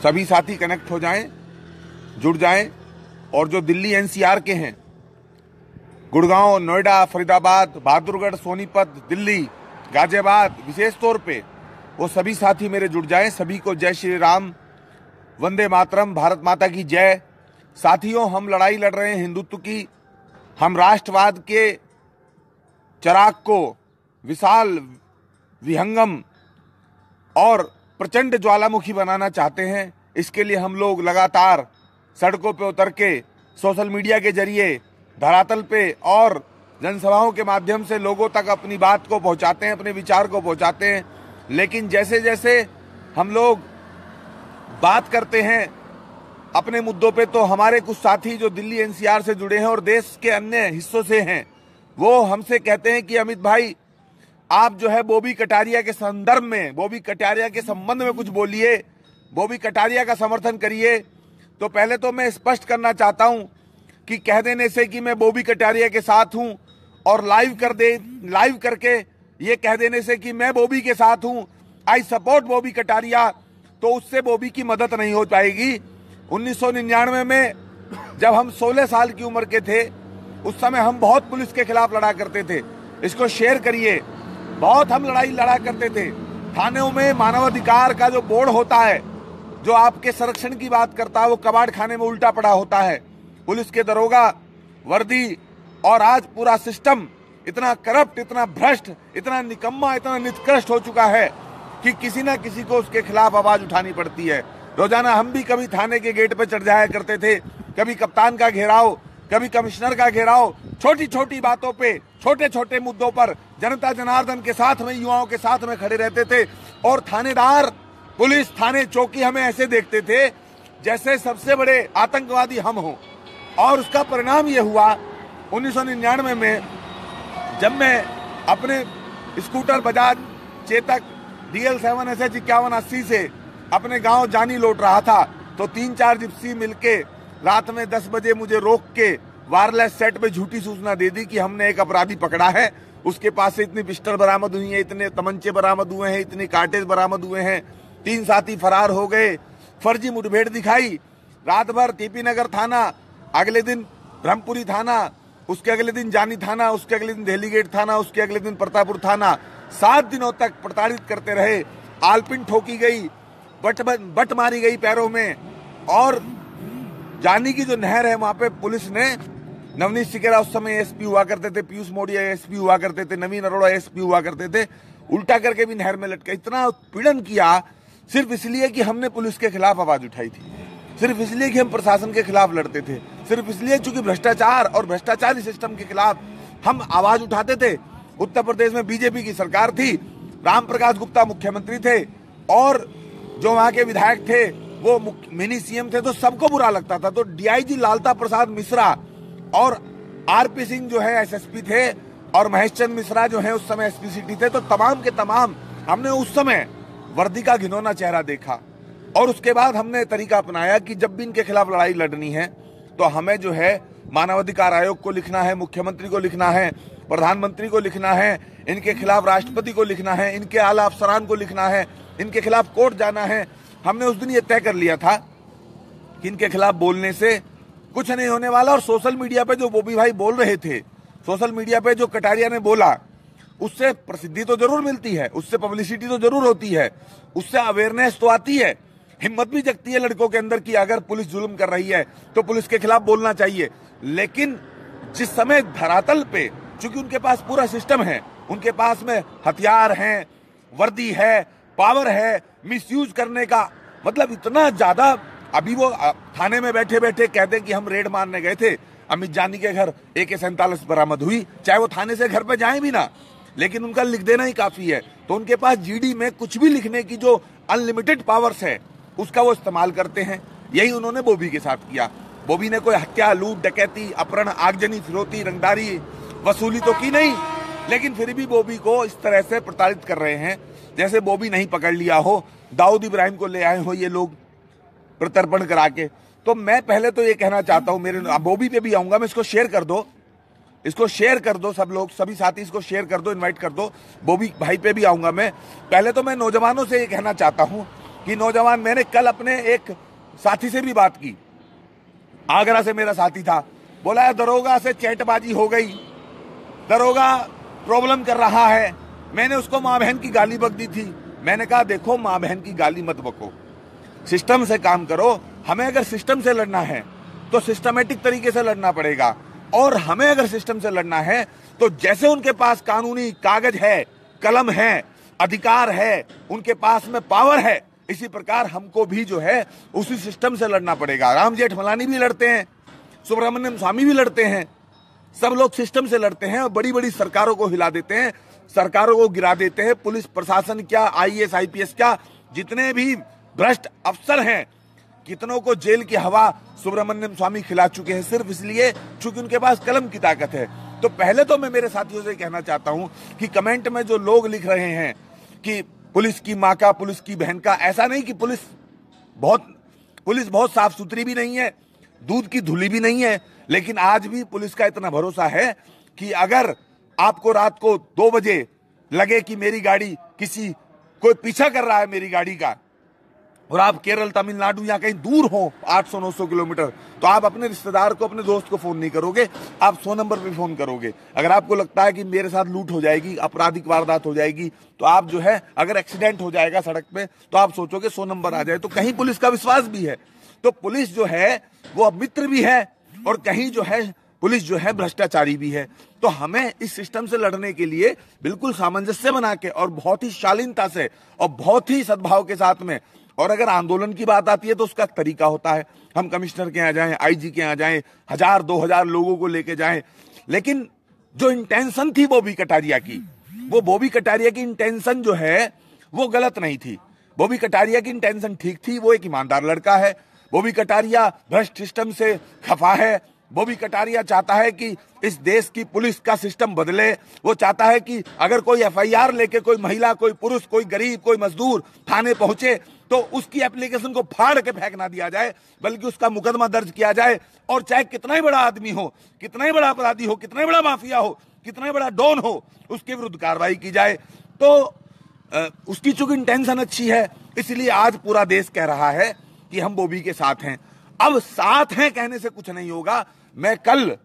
सभी साथी कनेक्ट हो जाएं, जुड़ जाएं। और जो दिल्ली एनसीआर के हैं, गुड़गांव, नोएडा, फरीदाबाद, बहादुरगढ़, सोनीपत, दिल्ली, गाजियाबाद, विशेष तौर पे वो सभी साथी मेरे जुड़ जाएं। सभी को जय श्री राम, वंदे मातरम, भारत माता की जय। साथियों, हम लड़ाई लड़ रहे हैं हिंदुत्व की। हम राष्ट्रवाद के चराग को विशाल, विहंगम और प्रचंड ज्वालामुखी बनाना चाहते हैं। इसके लिए हम लोग लगातार सड़कों पे उतर के, सोशल मीडिया के जरिए, धरातल पे और जनसभाओं के माध्यम से लोगों तक अपनी बात को पहुंचाते हैं, अपने विचार को पहुंचाते हैं। लेकिन जैसे जैसे हम लोग बात करते हैं अपने मुद्दों पे, तो हमारे कुछ साथी जो दिल्ली एनसीआर से जुड़े हैं और देश के अन्य हिस्सों से हैं, वो हमसे कहते हैं कि अमित भाई, आप जो है बॉबी कटारिया के संदर्भ में, बॉबी कटारिया के संबंध में कुछ बोलिए, बॉबी कटारिया का समर्थन करिए। तो पहले तो मैं स्पष्ट करना चाहता हूं कि कह देने से कि मैं बॉबी कटारिया के साथ हूं और लाइव करके ये कह देने से कि मैं बॉबी के साथ हूं, आई सपोर्ट बॉबी कटारिया, तो उससे बॉबी की मदद नहीं हो पाएगी। 1999 में जब हम 16 साल की उम्र के थे, उस समय हम बहुत पुलिस के खिलाफ लड़ा करते थे। इसको शेयर करिए, बहुत हम लड़ाई लड़ा करते थे। थानों में मानवाधिकार का जो बोर्ड होता है, जो आपके संरक्षण की बात करता है, वो कबाड़ खाने में उल्टा पड़ा होता है। पुलिस के दरोगा, वर्दी और आज पूरा सिस्टम इतना करप्ट, इतना भ्रष्ट, इतना निकम्मा, इतना निष्कृष्ट हो चुका है कि किसी ना किसी को उसके खिलाफ आवाज उठानी पड़ती है। रोजाना हम भी कभी थाने के गेट पे चढ़ जाया करते थे, कभी कप्तान का घेराव, कभी कमिश्नर का घेराव, छोटी छोटी बातों पे, छोटे छोटे मुद्दों पर जनता जनार्दन के साथ में, युवाओं के साथ में खड़े रहते थे। और थानेदार, पुलिस, थाने, चौकी हमें ऐसे देखते थे जैसे सबसे बड़े आतंकवादी हम हों। और उसका परिणाम ये हुआ 1999 में, जब मैं अपने scooter Bajaj Chetak DL7 SH 5180 से अपने गांव जानी लौट रहा था, तो 3-4 जिप्सी मिलके रात में 10 बजे मुझे रोक के वायरलेस सेट पे झूठी सूचना दे दी कि हमने एक अपराधी पकड़ा है, उसके पास से इतनी पिस्टल बरामद हुई है, इतने तमंचे बरामद हुए हैं, इतने कार्टेज बरामद हुए हैं, 3 साथी फरार हो गए। फर्जी मुठभेड़ दिखाई। रात भर TP नगर थाना, अगले दिन ब्रह्मपुरी थाना, उसके अगले दिन जानी थाना, उसके अगले दिन दिल्ली गेट थाना, उसके अगले दिन प्रतापपुर थाना। 7 दिनों तक प्रताड़ित करते रहे। आलपिन ठोकी गई, बट मारी गई पैरों में। और जानी की जो नहर है, वहां पे पुलिस ने, नवनीत सिकेरा उस समय एसपी हुआ करते थे, पीयूष मोडिया एसपी हुआ करते थे, नवीन अरोड़ा एसपी हुआ करते थे, उल्टा करके भी नहर में लटके। इतना उत्पीड़न किया सिर्फ इसलिए कि हमने पुलिस के खिलाफ आवाज उठाई थी, सिर्फ इसलिए कि हम प्रशासन के खिलाफ लड़ते थे, सिर्फ इसलिए चूंकि भ्रष्टाचार और भ्रष्टाचारी सिस्टम के खिलाफ हम आवाज उठाते थे। उत्तर प्रदेश में बीजेपी की सरकार थी, राम प्रकाश गुप्ता मुख्यमंत्री थे और जो वहां के विधायक थे वो मिनी सीएम थे, तो सबको बुरा लगता था। तो DIG लालता प्रसाद मिश्रा और RP सिंह जो है SSP थे और महेश चंद्र मिश्रा जो है उस समय SP सिटी थे, तो तमाम के तमाम हमने उस समय वर्दी का घिनौना चेहरा देखा। और उसके बाद हमने तरीका अपनाया कि जब भी इनके खिलाफ लड़ाई लड़नी है तो हमें जो है मानवाधिकार आयोग को लिखना है, मुख्यमंत्री को लिखना है, प्रधानमंत्री को लिखना है, इनके खिलाफ राष्ट्रपति को लिखना है, इनके आला अफसरान को लिखना है, इनके खिलाफ कोर्ट जाना है। हमने उस दिन ये तय कर लिया था कि इनके खिलाफ बोलने से कुछ नहीं होने वाला। और सोशल मीडिया पे जो बॉबी भाई बोल रहे थे, सोशल मीडिया पे जो कटारिया ने बोला, उससे प्रसिद्धि तो जरूर मिलती है, उससे पब्लिसिटी तो जरूर होती है, उससे अवेयरनेस तो आती है, हिम्मत भी जगती है लड़कों के अंदर कि अगर पुलिस जुल्म कर रही है तो पुलिस के खिलाफ बोलना चाहिए। लेकिन जिस समय धरातल पे, चूंकि उनके पास पूरा सिस्टम है, उनके पास में हथियार हैं, वर्दी है, पावर है, मिसयूज करने का मतलब इतना ज्यादा। अभी वो थाने में बैठे बैठे कहते कि हम रेड मारने गए थे, अमित जानी के घर AK-47 बरामद हुई, चाहे वो थाने से घर पे जाए भी ना, लेकिन उनका लिख देना ही काफी है। तो उनके पास GD में कुछ भी लिखने की जो अनलिमिटेड पावर्स है, उसका वो इस्तेमाल करते हैं। यही उन्होंने बॉबी के साथ किया। बॉबी ने कोई हत्या, लूट, डकैती, अपहरण, आगजनी, फिरौती, रंगदारी, वसूली तो की नहीं, लेकिन फिर भी बॉबी को इस तरह से प्रताड़ित कर रहे हैं जैसे बॉबी नहीं पकड़ लिया हो, दाऊद इब्राहिम को ले आए हो ये लोग प्रत्यर्पण करा के। तो मैं पहले तो ये कहना चाहता हूं, मेरे बॉबी पे भी आऊंगा मैं, इसको शेयर कर दो, इसको शेयर कर दो सब लोग, सभी साथी इसको शेयर कर दो, इनवाइट कर दो। बॉबी भाई पे भी आऊंगा मैं। पहले तो मैं नौजवानों से ये कहना चाहता हूं कि नौजवान, मैंने कल अपने एक साथी से भी बात की, आगरा से मेरा साथी था, बोला है दरोगा से चैटबाजी हो गई, दरोगा प्रॉब्लम कर रहा है। मैंने उसको माँ बहन की गाली बक दी थी। मैंने कहा देखो, माँ बहन की गाली मत बको, सिस्टम से काम करो। हमें अगर सिस्टम से लड़ना है तो सिस्टमेटिक तरीके से लड़ना पड़ेगा, और हमें अगर सिस्टम से लड़ना है तो जैसे उनके पास कानूनी कागज है, कलम है, अधिकार है, उनके पास में पावर है, इसी प्रकार हमको भी जो है उसी सिस्टम से लड़ना पड़ेगा। राम जेठमलानी भी लड़ते हैं, सुब्रमण्यम स्वामी भी लड़ते हैं, सब लोग सिस्टम से लड़ते हैं और बड़ी बड़ी सरकारों को हिला देते हैं, सरकारों को गिरा देते हैं। पुलिस प्रशासन क्या, आईएएस आईपीएस क्या, जितने भी भ्रष्ट अफसर हैं, कितनों को जेल की हवा सुब्रमण्यम स्वामी खिला चुके हैं, सिर्फ इसलिए चूंकि उनके पास कलम की ताकत है। तो पहले तो मैं मेरे साथियों से कहना चाहता हूं कि कमेंट में जो लोग लिख रहे हैं कि पुलिस की माँ का, पुलिस की बहन का, ऐसा नहीं कि पुलिस बहुत साफ सुथरी भी नहीं है, दूध की धुली भी नहीं है, लेकिन आज भी पुलिस का इतना भरोसा है कि अगर आपको रात को 2 बजे लगे कि मेरी गाड़ी कोई पीछा कर रहा है मेरी गाड़ी का, और आप केरल, तमिलनाडु या कहीं दूर हो 800-900 किलोमीटर, तो आप अपने रिश्तेदार को, अपने दोस्त को फोन नहीं करोगे, आप 100 नंबर पे फोन करोगे। अगर आपको लगता है कि मेरे साथ लूट हो जाएगी, आपराधिक वारदात हो जाएगी, तो आप जो है, अगर एक्सीडेंट हो जाएगा सड़क पे, तो आप सोचोगे 100 नंबर आ जाए। तो कहीं पुलिस का विश्वास भी है। तो पुलिस जो है वो मित्र भी है, और कहीं जो है पुलिस जो है भ्रष्टाचारी भी है। तो हमें इस सिस्टम से लड़ने के लिए बिल्कुल सामंजस्य बना के और बहुत ही शालीनता से और बहुत ही सद्भाव के साथ में, और अगर आंदोलन की बात आती है तो उसका तरीका होता है, हम कमिश्नर के यहाँ जाएं, आईजी के यहाँ जाएं, 1000-2000 लोगों को लेके जाएं। लेकिन जो इंटेंशन थी बॉबी कटारिया की, वो बॉबी कटारिया की इंटेंशन जो है वो गलत नहीं थी। बॉबी कटारिया की इंटेंशन ठीक थी। वो एक ईमानदार लड़का है। बॉबी कटारिया भ्रष्ट सिस्टम से खफा है। बॉबी कटारिया चाहता है कि इस देश की पुलिस का सिस्टम बदले। वो चाहता है कि अगर कोई एफआईआर लेके कोई महिला, कोई पुरुष, कोई गरीब, कोई मजदूर थाने पहुंचे तो उसकी एप्लीकेशन को फाड़ के फेंक ना दिया जाए, बल्कि उसका मुकदमा दर्ज किया जाए, और चाहे कितना ही बड़ा आदमी हो, कितना ही बड़ा अपराधी हो, कितना ही बड़ा माफिया हो, कितना ही बड़ा डॉन हो, उसके विरुद्ध कार्रवाई की जाए। तो उसकी चूंकि इंटेंशन अच्छी है, इसलिए आज पूरा देश कह रहा है कि हम बॉबी के साथ हैं। अब साथ हैं कहने से कुछ नहीं होगा। मैं कल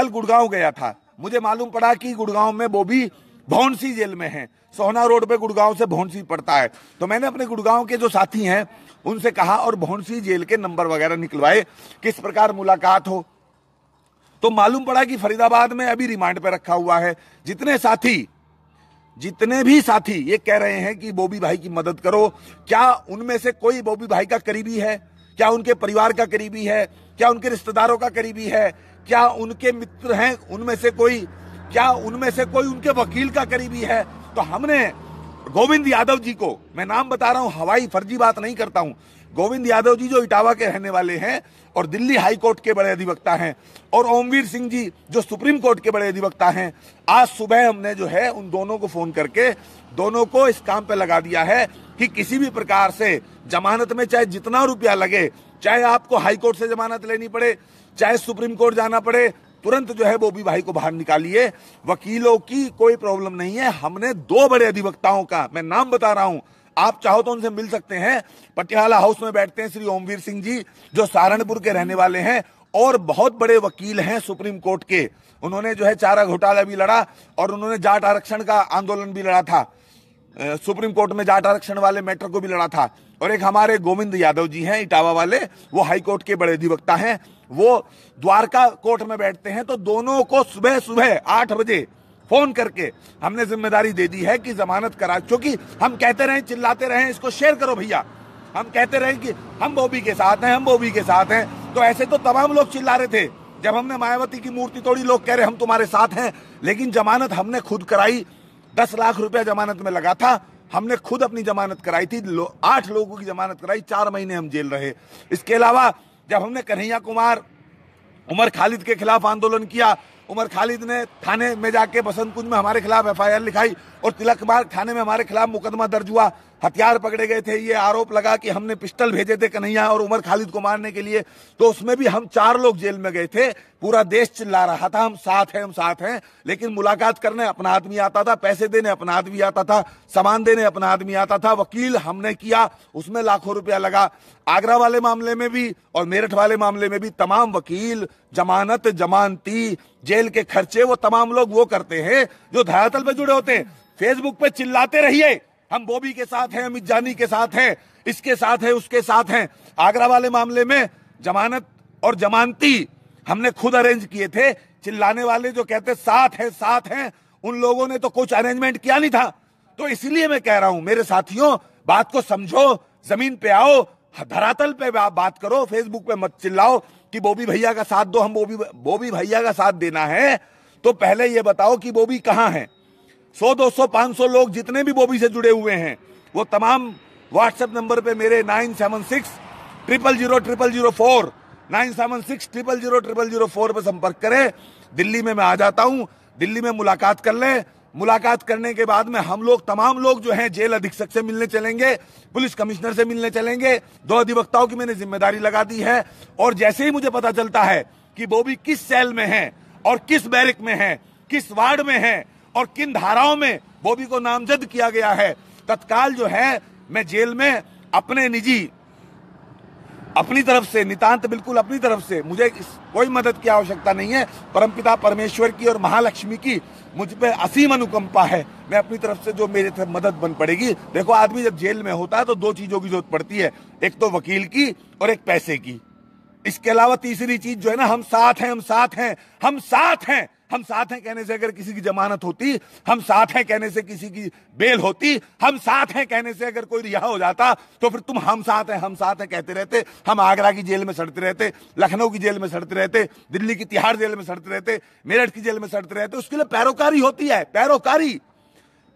गुड़गांव गया था, मुझे मालूम पड़ा कि गुड़गांव में बॉबी भौंसी जेल में है। सोहना रोड पे गुड़गांव से भौंसी पड़ता है। तो मैंने अपने गुड़गांव के जो साथी हैं उनसे कहा और भौंसी जेल के नंबर वगैरह निकलवाए, किस प्रकार मुलाकात हो। तो मालूम पड़ा कि फरीदाबाद में अभी रिमांड पे रखा हुआ है। जितने भी साथी ये कह रहे हैं कि बॉबी भाई की मदद करो, क्या उनमें से कोई बॉबी भाई का करीबी है? क्या उनके परिवार का करीबी है? क्या उनके रिश्तेदारों का करीबी है? क्या उनके मित्र हैं उनमें से कोई? क्या उनमें से कोई उनके वकील का करीबी है? तो हमने गोविंद यादव जी को, मैं नाम बता रहा हूं, हवाई फर्जी बात नहीं करता हूं, गोविंद यादव जी जो इटावा के रहने वाले हैं और दिल्ली हाई कोर्ट के बड़े अधिवक्ता हैं, और ओमवीर सिंह जी जो सुप्रीम कोर्ट के बड़े अधिवक्ता हैं, आज सुबह हमने जो है उन दोनों को फोन करके दोनों को इस काम पे लगा दिया है कि किसी भी प्रकार से जमानत में चाहे जितना रुपया लगे, चाहे आपको हाई कोर्ट से जमानत लेनी पड़े, चाहे सुप्रीम कोर्ट जाना पड़े, तुरंत जो है बॉबी भाई को बाहर निकालिए। वकीलों की कोई प्रॉब्लम नहीं है। हमने 2 बड़े अधिवक्ताओं का, मैं नाम बता रहा हूं, आप चाहो तो उनसे मिल सकते हैं, पटियाला हाउस में बैठते हैं श्री ओमवीर सिंह जी जो सहारनपुर के रहने वाले हैं और बहुत बड़े वकील हैं सुप्रीम कोर्ट के। उन्होंने जो है चारा घोटाला भी लड़ा और उन्होंने जाट आरक्षण का आंदोलन भी लड़ा था, सुप्रीम कोर्ट में जाट आरक्षण वाले मैटर को भी लड़ा था। और एक हमारे गोविंद यादव जी हैं इटावा वाले, वो हाई कोर्ट के बड़े अधिवक्ता हैं, वो द्वारका कोर्ट में बैठते हैं। तो दोनों को सुबह सुबह 8 बजे फोन करके हमने जिम्मेदारी दे दी है कि जमानत करा, क्योंकि हम कहते रहे, चिल्लाते रहे, इसको शेयर करो भैया, हम कहते रहे कि हम बॉबी के साथ हैं, हम बॉबी के साथ हैं। तो ऐसे तो तमाम लोग चिल्ला रहे थे जब हमने मायावती की मूर्ति तोड़ी, लोग कह रहे हम तुम्हारे साथ हैं, लेकिन जमानत हमने खुद कराई। 10 लाख रुपया जमानत में लगा था, हमने खुद अपनी जमानत कराई थी। 8 लोगों की जमानत कराई, 4 महीने हम जेल रहे। इसके अलावा जब हमने कन्हैया कुमार, उमर खालिद के खिलाफ आंदोलन किया, उमर खालिद ने थाने में जाके बसंत कुंज में हमारे खिलाफ एफआईआर लिखाई और तिलक मार्ग थाने में हमारे खिलाफ मुकदमा दर्ज हुआ, हथियार पकड़े गए थे, ये आरोप लगा कि हमने पिस्टल भेजे थे कन्हैया और उमर खालिद को मारने के लिए, तो उसमें भी हम 4 लोग जेल में गए थे। पूरा देश चिल्ला रहा था हम साथ हैं, हम साथ हैं। लेकिन मुलाकात करने अपना आदमी आता था, पैसे देने अपना आदमी आता था, सामान देने अपना आदमी आता था। वकील हमने किया, उसमें लाखों रुपया लगा। आगरा वाले मामले में भी और मेरठ वाले मामले में भी तमाम वकील, जमानत, जमानती, जेल के खर्चे, वो तमाम लोग वो करते हैं जो धरातल पे जुड़े होते हैं। फेसबुक पे चिल्लाते रहिए हम बॉबी के साथ हैं, अमित जानी के साथ हैं, इसके साथ हैं, उसके साथ हैं। आगरा वाले मामले में जमानत और जमानती हमने खुद अरेंज किए थे। चिल्लाने वाले जो कहते साथ हैं, उन लोगों ने तो कुछ अरेंजमेंट किया नहीं था। तो इसलिए मैं कह रहा हूं मेरे साथियों, बात को समझो, जमीन पे आओ, धरातल पे बात करो, फेसबुक पे मत चिल्लाओ कि बॉबी भैया का साथ दो। हम बॉबी भैया का साथ देना है तो पहले ये बताओ कि बॉबी कहां है। 100, 200, 500 लोग जितने भी बॉबी से जुड़े हुए हैं वो तमाम व्हाट्सएप नंबर पे मेरे 9760000004 9760000004 पे संपर्क करें। दिल्ली में मैं आ जाता हूं, दिल्ली में मुलाकात कर लें। मुलाकात करने के बाद में हम लोग तमाम लोग जो हैं जेल अधीक्षक से मिलने चलेंगे, पुलिस कमिश्नर से मिलने चलेंगे। 2 अधिवक्ताओं की मैंने जिम्मेदारी लगा दी है और जैसे ही मुझे पता चलता है कि बॉबी किस सेल में है और किस बैरक में है, किस वार्ड में है और किन धाराओं में बॉबी को नामजद किया गया है, तत्काल जो है मैं जेल में अपने निजी, अपनी तरफ से, नितांत बिल्कुल अपनी तरफ से, मुझे कोई मदद की आवश्यकता नहीं है। परमपिता परमेश्वर की और महालक्ष्मी की मुझ पे असीम अनुकंपा है। मैं अपनी तरफ से जो मेरे मदद बन पड़ेगी। देखो आदमी जब जेल में होता है तो 2 चीजों की जरूरत पड़ती है, एक तो वकील की और एक पैसे की। इसके अलावा तीसरी चीज जो है ना, हम साथ हैं, हम साथ हैं, हम साथ हैं। हम साथ हैं कहने से अगर किसी की जमानत होती, हम साथ हैं कहने से किसी की बेल होती, हम साथ हैं कहने से अगर कोई रिहा हो जाता, तो फिर तुम हम साथ हैं कहते रहते। हम आगरा की जेल में सड़ते रहते, लखनऊ की जेल में सड़ते रहते, दिल्ली की तिहाड़ जेल में सड़ते रहते, मेरठ की जेल में सड़ते रहते। उसके लिए पैरोकारी होती है,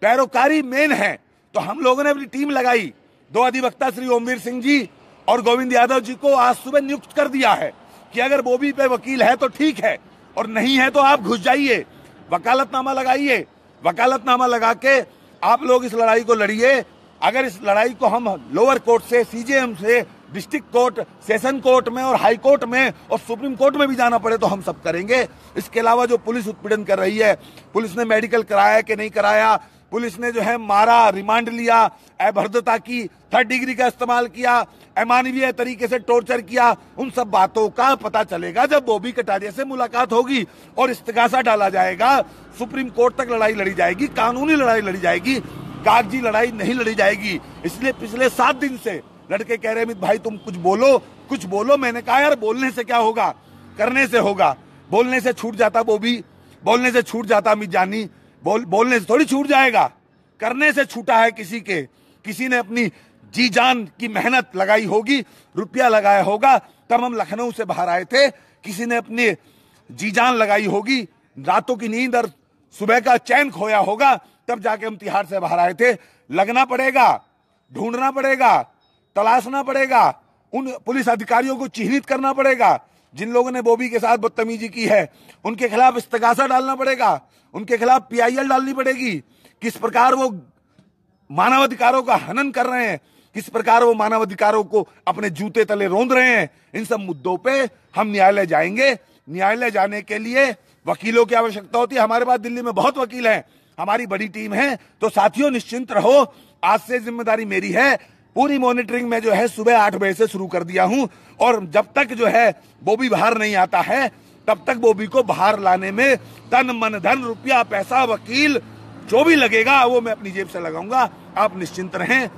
पैरोकारी मेन है। तो हम लोगों ने अपनी टीम लगाई। 2 अधिवक्ता श्री ओमवीर सिंह जी और गोविंद यादव जी को आज सुबह नियुक्त कर दिया है कि अगर बॉबी पे वकील है तो ठीक है और नहीं है तो आप घुस जाइए, वकालतनामा लगाइए। वकालतनामा लगा के आप लोग इस लड़ाई को लड़िए। अगर इस लड़ाई को हम लोअर कोर्ट से, सीजेएम से, डिस्ट्रिक्ट कोर्ट, सेशन कोर्ट में और हाई कोर्ट में और सुप्रीम कोर्ट में भी जाना पड़े तो हम सब करेंगे। इसके अलावा जो पुलिस उत्पीड़न कर रही है, पुलिस ने मेडिकल कराया कि नहीं कराया, पुलिस ने जो है मारा, रिमांड लिया, अभद्रता की, 3rd डिग्री का इस्तेमाल किया, अमानवीय तरीके से टॉर्चर किया, उन सब बातों का पता चलेगा जब बॉबी कटारिया से मुलाकात होगी और इस्तिगासा डाला जाएगा। सुप्रीम कोर्ट तक लड़ाई लड़ी जाएगी, कानूनी लड़ाई लड़ी जाएगी, कागजी लड़ाई नहीं लड़ी जाएगी। इसलिए पिछले 7 दिन से लड़के कह रहे अमित भाई तुम कुछ बोलो, कुछ बोलो। मैंने कहा यार बोलने से क्या होगा, करने से होगा। बोलने से छूट जाता बॉबी, बोलने से छूट जाता अमित जानी, बोलने से थोड़ी छूट जाएगा, करने से छूटा है। किसी ने अपनी जी जान की मेहनत लगाई होगी, रुपया लगाया होगा, तब हम लखनऊ से बाहर आए थे। किसी ने अपनी जी जान लगाई होगी, रातों की नींद और सुबह का चैन खोया होगा, तब जाके हम तिहाड़ से बाहर आए थे। लगना पड़ेगा, ढूंढना पड़ेगा, तलाशना पड़ेगा, उन पुलिस अधिकारियों को चिन्हित करना पड़ेगा जिन लोगों ने बॉबी के साथ बदतमीजी की है। उनके खिलाफ इस्तगासा डालना पड़ेगा, उनके खिलाफ PIL डालनी पड़ेगी। किस प्रकार वो मानवाधिकारों का हनन कर रहे हैं, किस प्रकार वो मानवाधिकारों को अपने जूते तले रौंद रहे हैं, इन सब मुद्दों पे हम न्यायालय जाएंगे। न्यायालय जाने के लिए वकीलों की आवश्यकता होती है। हमारे पास दिल्ली में बहुत वकील हैं, हमारी बड़ी टीम है। तो साथियों निश्चिंत रहो, आज से जिम्मेदारी मेरी है। पूरी मॉनिटरिंग में जो है सुबह 8 बजे से शुरू कर दिया हूं और जब तक जो है बॉबी बाहर नहीं आता है तब तक बॉबी को बाहर लाने में तन मन धन, रुपया, पैसा, वकील जो भी लगेगा वो मैं अपनी जेब से लगाऊंगा। आप निश्चिंत रहें,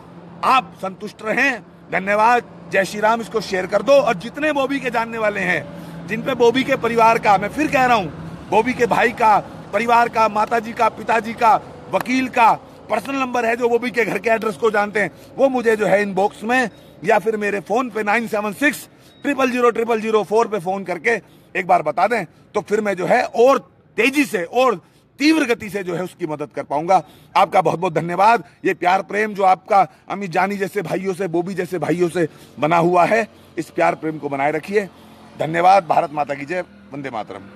आप संतुष्ट रहें। धन्यवाद, जय श्री राम। इसको शेयर कर दो और जितने बॉबी के जानने वाले हैं, जिन पे बॉबी के परिवार का, मैं फिर कह रहा हूं, बॉबी के भाई का, परिवार का, माताजी का, पिताजी का, वकील का पर्सनल नंबर है जो बॉबी के घर के एड्रेस को जानते हैं, वो मुझे जो है इनबॉक्स में या फिर मेरे फोन पे 9760000004 पे फोन करके एक बार बता दें, तो फिर मैं जो है और तेजी से और तीव्र गति से जो है उसकी मदद कर पाऊंगा। आपका बहुत बहुत धन्यवाद। ये प्यार प्रेम जो आपका अमित जानी जैसे भाइयों से, बॉबी जैसे भाइयों से बना हुआ है, इस प्यार प्रेम को बनाए रखिए। धन्यवाद। भारत माता की जय। वंदे मातरम।